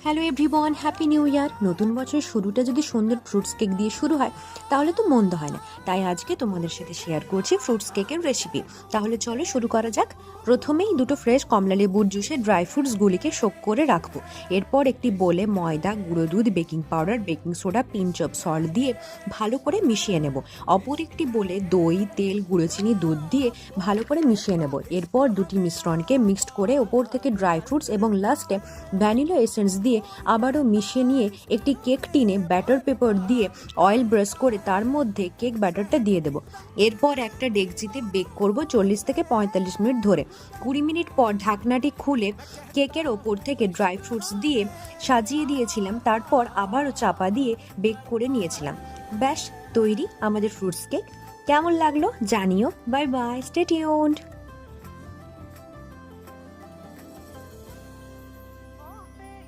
Hello everyone, happy new year. নতুন বছরের শুরুটা যদি সুন্দর ফ্রুটস কেক দিয়ে শুরু হয় তাহলে তো মন্দ হয় না। তাই আজকে তোমাদের সাথে শেয়ার করছি ফ্রুটস কেকের রেসিপি। তাহলে চলো শুরু করা যাক। প্রথমেই দুটো ফ্রেশ কমলা লেবুর জুসে ড্রাই ফ্রুটসগুলিকে সোক করে রাখবো। এরপর একটি বোলে ময়দা, গুঁড়ো দুধ, baking powder, baking soda, pinch of salt দিয়ে ভালো করে মিশিয়ে নেব। অপর একটি বোলে দই, তেল, গুঁড়ো চিনি, দুধ দিয়ে ভালো করে মিশিয়ে নেব। এরপর দুটি মিশ্রণকে মিক্সড করে ওপর থেকে ড্রাই ফ্রুটস এবং লাস্টে ভ্যানিলা এসেন্স দিয়ে আবারও মিশিয়ে নিয়ে একটি কেক টিনে ব্যাটার পেপার দিয়ে অয়েল ব্রাশ করে তার মধ্যে কেক ব্যাটারটা দিয়ে দেবো। এরপর একটা ডেকচিতে বেক করব 40 থেকে 45 মিনিট ধরে। 20 মিনিট পর ঢাকনাটি খুলে কেকের ওপর থেকে ড্রাই ফ্রুটস দিয়ে সাজিয়ে দিয়েছিলাম। তারপর আবারও চাপা দিয়ে বেক করে নিয়েছিলাম। ব্যাস তৈরি আমাদের ফ্রুটস কেক। কেমন লাগলো জানিও। Bye bye, stay tuned.